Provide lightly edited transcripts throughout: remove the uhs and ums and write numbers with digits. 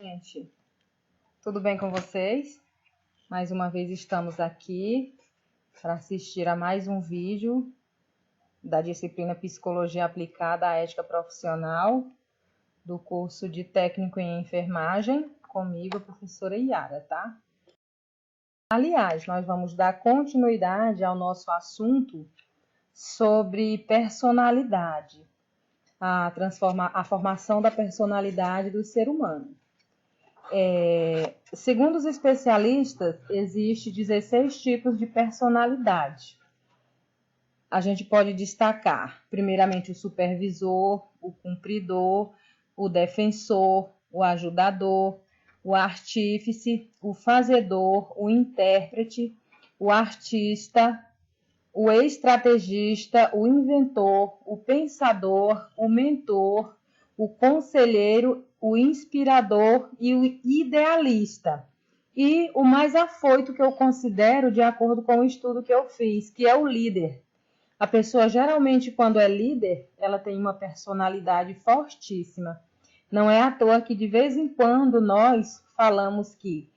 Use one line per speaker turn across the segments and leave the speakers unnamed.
Gente, tudo bem com vocês? Mais uma vez estamos aqui para assistir a mais um vídeo da disciplina Psicologia Aplicada à Ética Profissional do curso de Técnico em Enfermagem, comigo, a professora Yara, tá? Aliás, nós vamos dar continuidade ao nosso assunto sobre personalidade, a formação da personalidade do ser humano. Segundo os especialistas, existem 16 tipos de personalidade. A gente pode destacar, primeiramente, o supervisor, o cumpridor, o defensor, o ajudador, o artífice, o fazedor, o intérprete, o artista, o estrategista, o inventor, o pensador, o mentor, o conselheiro, o inspirador e o idealista. E o mais afoito que eu considero, de acordo com o estudo que eu fiz, que é o líder. A pessoa, geralmente, quando é líder, ela tem uma personalidade fortíssima. Não é à toa que, de vez em quando, nós falamos que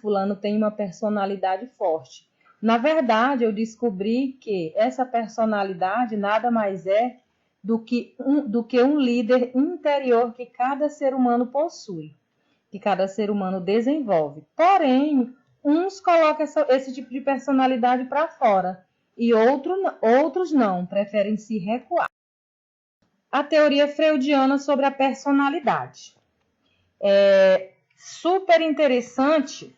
fulano tem uma personalidade forte. Na verdade, eu descobri que essa personalidade nada mais é do que um líder interior que cada ser humano possui, que cada ser humano desenvolve. Porém, uns colocam esse tipo de personalidade para fora e outros não, preferem se recuar. A teoria freudiana sobre a personalidade. É super interessante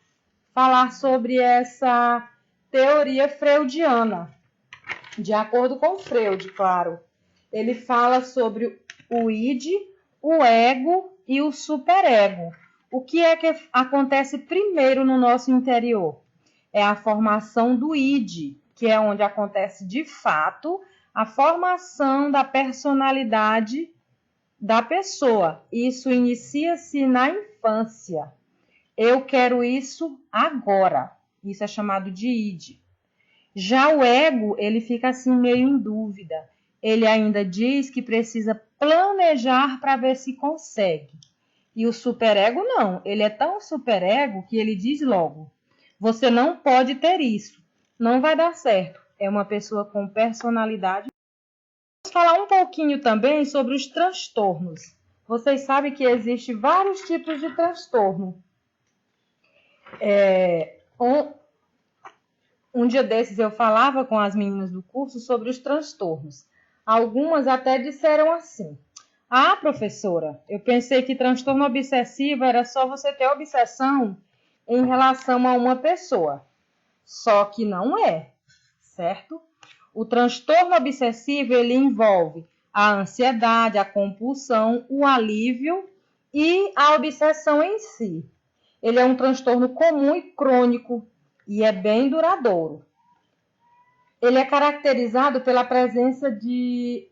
falar sobre essa teoria freudiana. De acordo com Freud, claro. Ele fala sobre o id, o ego e o superego. O que é que acontece primeiro no nosso interior? É a formação do id, que é onde acontece de fato a formação da personalidade da pessoa. Isso inicia-se na infância. Eu quero isso agora. Isso é chamado de id. Já o ego, ele fica assim meio em dúvida. Ele ainda diz que precisa planejar para ver se consegue. E o superego não. Ele é tão superego que ele diz logo: você não pode ter isso. Não vai dar certo. É uma pessoa com personalidade. Vamos falar um pouquinho também sobre os transtornos. Vocês sabem que existem vários tipos de transtorno. Um dia desses eu falava com as meninas do curso sobre os transtornos. Algumas até disseram assim: professora, eu pensei que transtorno obsessivo era só você ter obsessão em relação a uma pessoa. Só que não é, certo? O transtorno obsessivo, ele envolve a ansiedade, a compulsão, o alívio e a obsessão em si. Ele é um transtorno comum e crônico e é bem duradouro. Ele é caracterizado pela presença de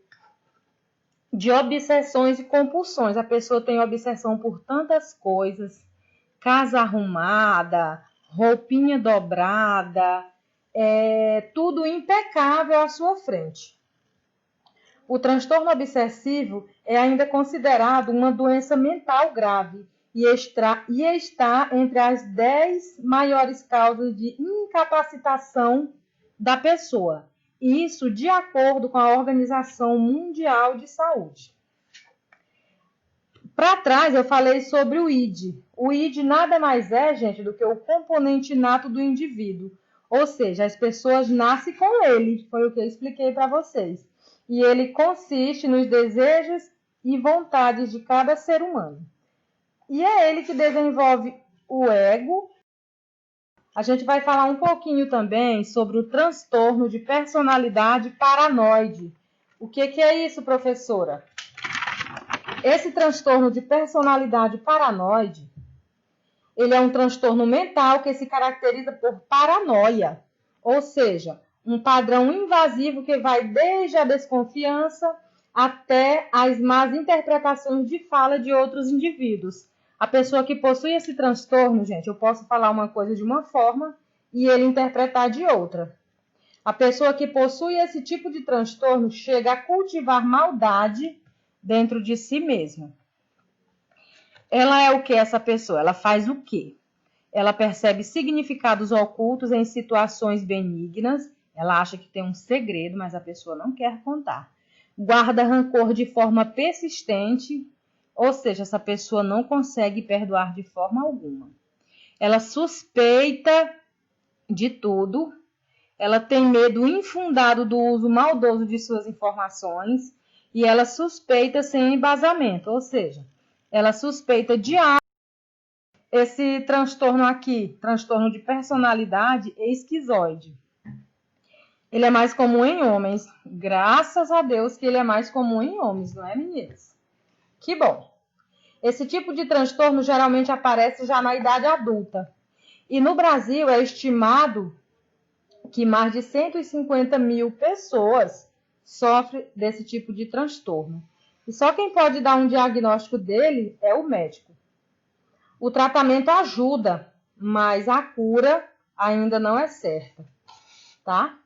obsessões e compulsões. A pessoa tem obsessão por tantas coisas: casa arrumada, roupinha dobrada, tudo impecável à sua frente. O transtorno obsessivo é ainda considerado uma doença mental grave e está entre as 10 maiores causas de incapacitação da pessoa. Isso de acordo com a Organização Mundial de Saúde. Para trás eu falei sobre o id. O id nada mais é, gente, do que o componente inato do indivíduo. Ou seja, as pessoas nascem com ele, foi o que eu expliquei para vocês. E ele consiste nos desejos e vontades de cada ser humano. E é ele que desenvolve o ego. A gente vai falar um pouquinho também sobre o transtorno de personalidade paranoide. O que é isso, professora? Esse transtorno de personalidade paranoide, ele é um transtorno mental que se caracteriza por paranoia, ou seja, um padrão invasivo que vai desde a desconfiança até as más interpretações de fala de outros indivíduos. A pessoa que possui esse transtorno, gente, eu posso falar uma coisa de uma forma e ele interpretar de outra. A pessoa que possui esse tipo de transtorno chega a cultivar maldade dentro de si mesmo. Ela é o que essa pessoa? Ela faz o quê? Ela percebe significados ocultos em situações benignas. Ela acha que tem um segredo, mas a pessoa não quer contar. Guarda rancor de forma persistente, ou seja, essa pessoa não consegue perdoar de forma alguma. Ela suspeita de tudo. Ela tem medo infundado do uso maldoso de suas informações e ela suspeita sem embasamento, ou seja, ela suspeita de algo. Esse transtorno aqui, transtorno de personalidade esquizoide. Ele é mais comum em homens. Graças a Deus que ele é mais comum em homens, não é, meninas? Que bom. Esse tipo de transtorno geralmente aparece já na idade adulta. E no Brasil é estimado que mais de 150 mil pessoas sofrem desse tipo de transtorno. E só quem pode dar um diagnóstico dele é o médico. O tratamento ajuda, mas a cura ainda não é certa, tá?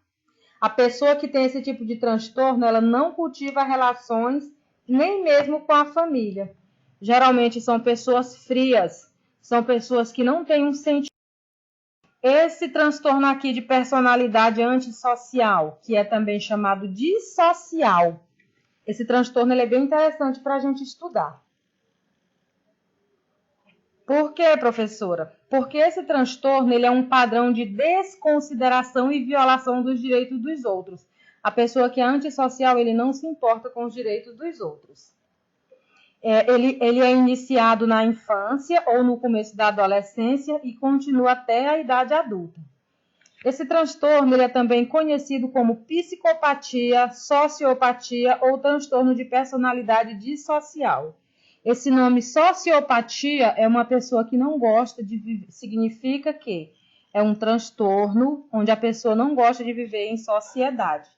A pessoa que tem esse tipo de transtorno, ela não cultiva relações nem mesmo com a família. Geralmente são pessoas frias, são pessoas que não têm um sentimento. Esse transtorno aqui de personalidade antissocial, que é também chamado dissocial, esse transtorno ele é bem interessante para a gente estudar. Por quê, professora? Porque esse transtorno ele é um padrão de desconsideração e violação dos direitos dos outros. A pessoa que é antissocial, ele não se importa com os direitos dos outros. Ele é iniciado na infância ou no começo da adolescência e continua até a idade adulta. Esse transtorno ele é também conhecido como psicopatia, sociopatia ou transtorno de personalidade dissocial. Esse nome sociopatia é uma pessoa que não gosta de viver, significa que é um transtorno onde a pessoa não gosta de viver em sociedade.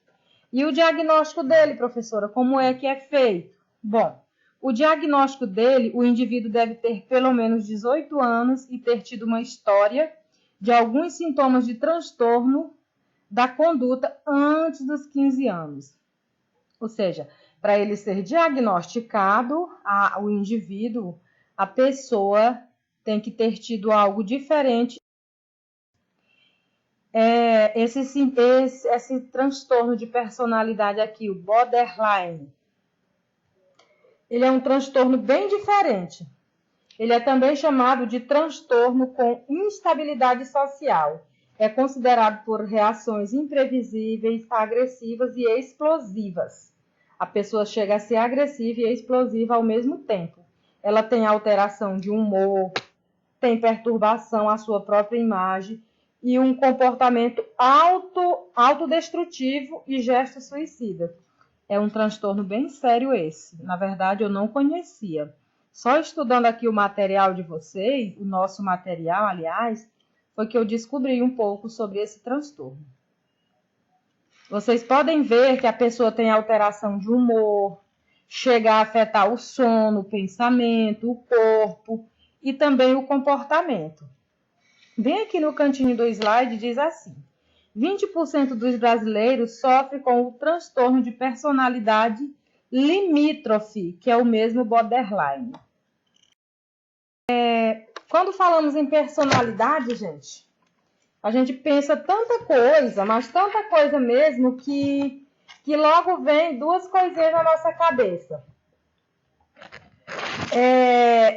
E o diagnóstico dele, professora, como é que é feito? Bom, o diagnóstico dele, o indivíduo deve ter pelo menos 18 anos e ter tido uma história de alguns sintomas de transtorno da conduta antes dos 15 anos. Ou seja, para ele ser diagnosticado, o indivíduo, a pessoa tem que ter tido algo diferente. Esse transtorno de personalidade aqui, o borderline, ele é um transtorno bem diferente. Ele é também chamado de transtorno com instabilidade social. É considerado por reações imprevisíveis, agressivas e explosivas. A pessoa chega a ser agressiva e explosiva ao mesmo tempo. Ela tem alteração de humor, tem perturbação à sua própria imagem e um comportamento autodestrutivo e gestos suicidas. É um transtorno bem sério esse. Na verdade, eu não conhecia. Só estudando aqui o material de vocês, o nosso material, aliás, foi que eu descobri um pouco sobre esse transtorno. Vocês podem ver que a pessoa tem alteração de humor, chega a afetar o sono, o pensamento, o corpo e também o comportamento. Bem aqui no cantinho do slide diz assim: 20% dos brasileiros sofrem com o transtorno de personalidade limítrofe, que é o mesmo borderline. Quando falamos em personalidade, gente, a gente pensa tanta coisa, mas tanta coisa mesmo, que logo vem duas coisinhas na nossa cabeça.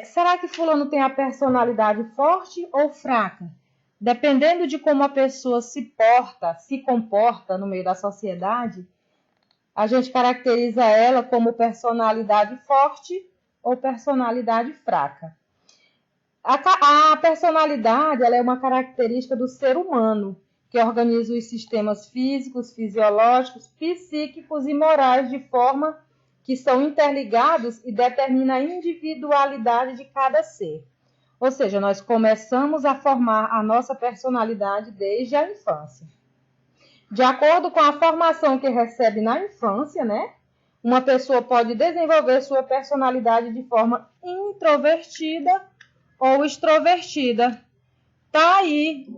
Será que fulano tem a personalidade forte ou fraca? Dependendo de como a pessoa se comporta no meio da sociedade, a gente caracteriza ela como personalidade forte ou personalidade fraca. A personalidade ela é uma característica do ser humano, que organiza os sistemas físicos, fisiológicos, psíquicos e morais de forma que são interligados e determina a individualidade de cada ser. Ou seja, nós começamos a formar a nossa personalidade desde a infância. De acordo com a formação que recebe na infância, né? Uma pessoa pode desenvolver sua personalidade de forma introvertida ou extrovertida. Tá aí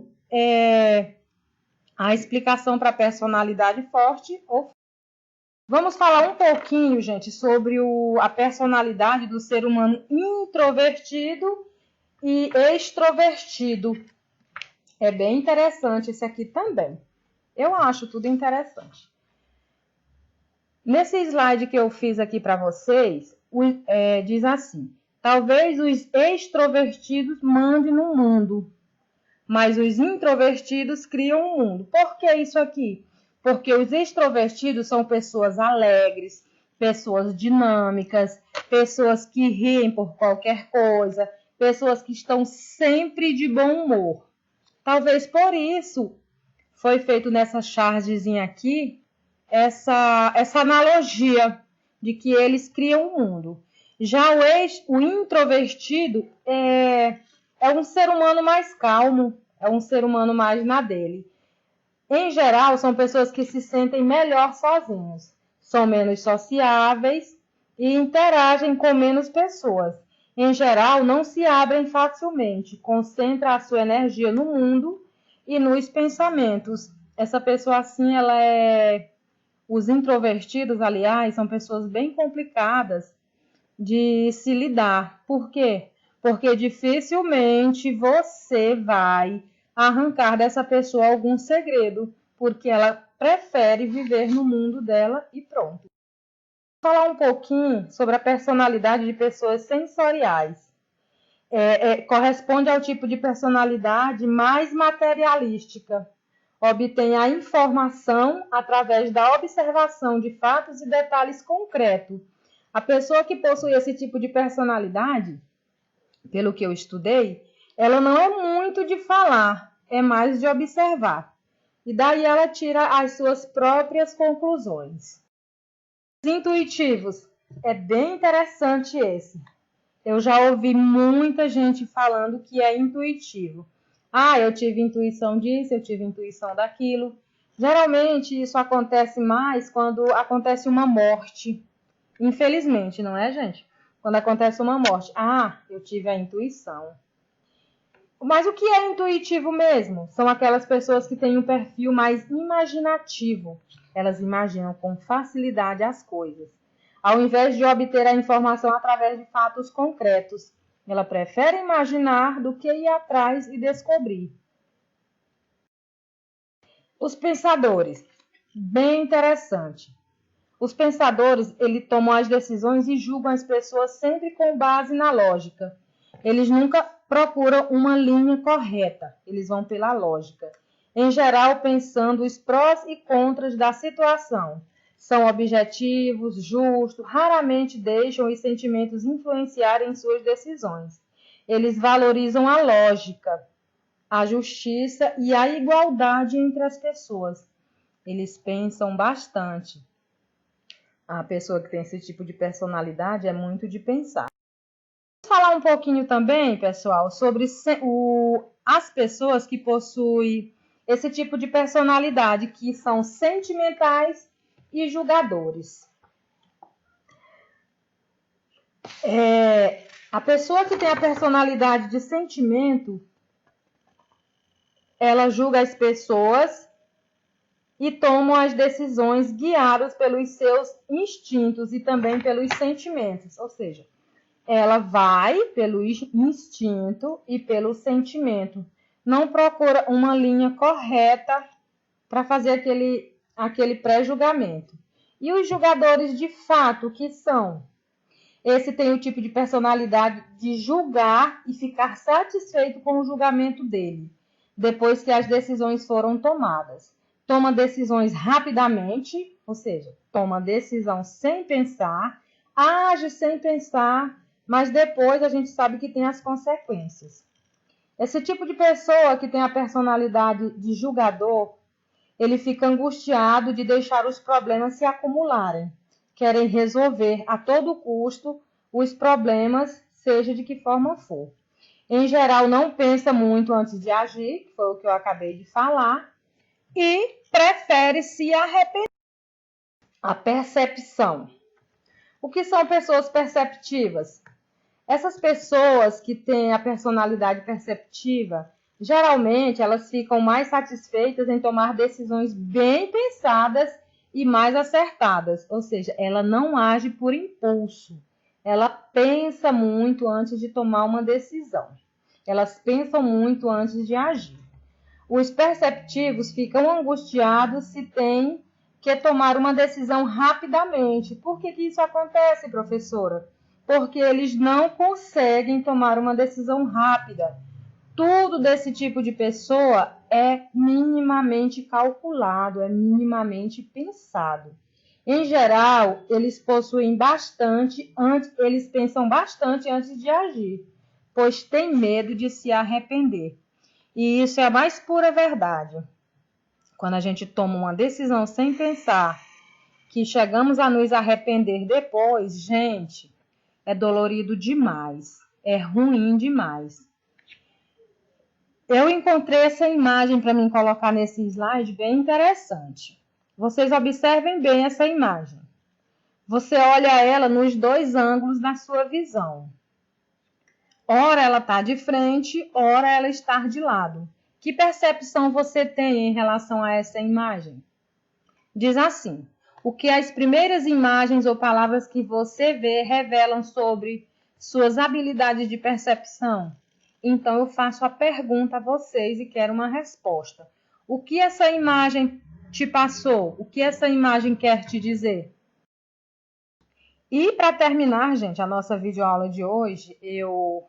a explicação para a personalidade forte ou Vamos falar um pouquinho, gente, sobre a personalidade do ser humano introvertido e extrovertido. É bem interessante esse aqui também. Eu acho tudo interessante. Nesse slide que eu fiz aqui para vocês, diz assim: talvez os extrovertidos mandem no mundo, mas os introvertidos criam o mundo. Por que isso aqui? Porque os extrovertidos são pessoas alegres, pessoas dinâmicas, pessoas que riem por qualquer coisa, pessoas que estão sempre de bom humor. Talvez por isso foi feito nessa chargezinha aqui essa analogia de que eles criam o mundo. Já o introvertido é um ser humano mais calmo, é um ser humano mais na dele. Em geral, são pessoas que se sentem melhor sozinhos, são menos sociáveis e interagem com menos pessoas. Em geral, não se abrem facilmente, concentram a sua energia no mundo e nos pensamentos. Essa pessoa assim, os introvertidos, aliás, são pessoas bem complicadas de se lidar. Por quê? Porque dificilmente você vai arrancar dessa pessoa algum segredo, porque ela prefere viver no mundo dela e pronto. Vou falar um pouquinho sobre a personalidade de pessoas sensoriais. Corresponde ao tipo de personalidade mais materialística. Obtém a informação através da observação de fatos e detalhes concretos. A pessoa que possui esse tipo de personalidade, pelo que eu estudei, ela não é muito de falar, é mais de observar. E daí ela tira as suas próprias conclusões. Os intuitivos, é bem interessante esse. Eu já ouvi muita gente falando que é intuitivo. Ah, eu tive intuição disso, eu tive intuição daquilo. Geralmente isso acontece mais quando acontece uma morte. Infelizmente, não é, gente? Quando acontece uma morte. Ah, eu tive a intuição. Mas o que é intuitivo mesmo? São aquelas pessoas que têm um perfil mais imaginativo. Elas imaginam com facilidade as coisas. Ao invés de obter a informação através de fatos concretos, ela prefere imaginar do que ir atrás e descobrir. Os pensadores. Bem interessante. Os pensadores, eles tomam as decisões e julgam as pessoas sempre com base na lógica. Eles nunca procuram uma linha correta, eles vão pela lógica. Em geral, pensando os prós e contras da situação. São objetivos, justos, raramente deixam os sentimentos influenciarem suas decisões. Eles valorizam a lógica, a justiça e a igualdade entre as pessoas. Eles pensam bastante. A pessoa que tem esse tipo de personalidade é muito de pensar. Vamos falar um pouquinho também, pessoal, sobre as pessoas que possuem esse tipo de personalidade, que são sentimentais e julgadores. A pessoa que tem a personalidade de sentimento, ela julga as pessoas e tomam as decisões guiadas pelos seus instintos e também pelos sentimentos. Ou seja, ela vai pelo instinto e pelo sentimento. Não procura uma linha correta para fazer aquele pré-julgamento. E os julgadores de fato, que são? Esse tem o tipo de personalidade de julgar e ficar satisfeito com o julgamento dele, depois que as decisões foram tomadas. Toma decisões rapidamente, ou seja, toma decisão sem pensar, age sem pensar, mas depois a gente sabe que tem as consequências. Esse tipo de pessoa que tem a personalidade de julgador, ele fica angustiado de deixar os problemas se acumularem. Querem resolver a todo custo os problemas, seja de que forma for. Em geral, não pensa muito antes de agir, que foi o que eu acabei de falar, e prefere se arrepender. A percepção. O que são pessoas perceptivas? Essas pessoas que têm a personalidade perceptiva, geralmente elas ficam mais satisfeitas em tomar decisões bem pensadas e mais acertadas, ou seja, ela não age por impulso. Ela pensa muito antes de tomar uma decisão. Elas pensam muito antes de agir. Os perceptivos ficam angustiados se têm que tomar uma decisão rapidamente. Por que isso acontece, professora? Porque eles não conseguem tomar uma decisão rápida. Tudo desse tipo de pessoa é minimamente calculado, é minimamente pensado. Em geral, eles pensam bastante antes de agir, pois têm medo de se arrepender. E isso é a mais pura verdade. Quando a gente toma uma decisão sem pensar, que chegamos a nos arrepender depois, gente, é dolorido demais, é ruim demais. Eu encontrei essa imagem para mim colocar nesse slide bem interessante. Vocês observem bem essa imagem. Você olha ela nos dois ângulos da sua visão. Ora ela está de frente, ora ela está de lado. Que percepção você tem em relação a essa imagem? Diz assim: o que as primeiras imagens ou palavras que você vê revelam sobre suas habilidades de percepção? Então eu faço a pergunta a vocês e quero uma resposta. O que essa imagem te passou? O que essa imagem quer te dizer? E para terminar, gente, a nossa videoaula de hoje, eu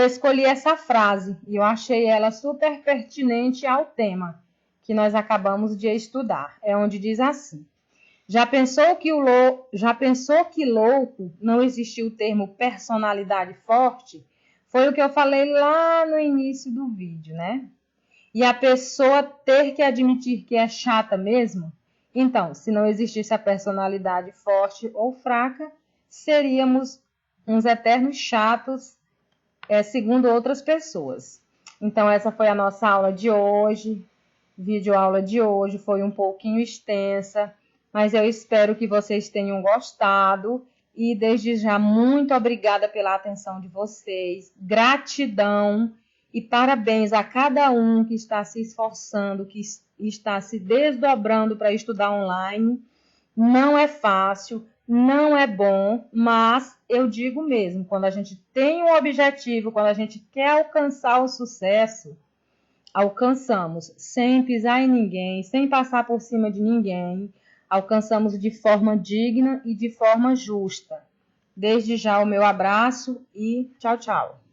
escolhi essa frase e eu achei ela super pertinente ao tema que nós acabamos de estudar. É onde diz assim: já pensou que louco não existiu o termo personalidade forte? Foi o que eu falei lá no início do vídeo, né? E a pessoa ter que admitir que é chata mesmo? Então, se não existisse a personalidade forte ou fraca, seríamos uns eternos chatos, segundo outras pessoas. Então, essa foi a nossa aula de hoje. Videoaula de hoje foi um pouquinho extensa, mas eu espero que vocês tenham gostado. E desde já, muito obrigada pela atenção de vocês. Gratidão e parabéns a cada um que está se esforçando, que está se desdobrando para estudar online. Não é fácil, não é bom, mas eu digo mesmo, quando a gente tem um objetivo, quando a gente quer alcançar o sucesso, alcançamos sem pisar em ninguém, sem passar por cima de ninguém. Alcançamos de forma digna e de forma justa. Desde já o meu abraço e tchau, tchau.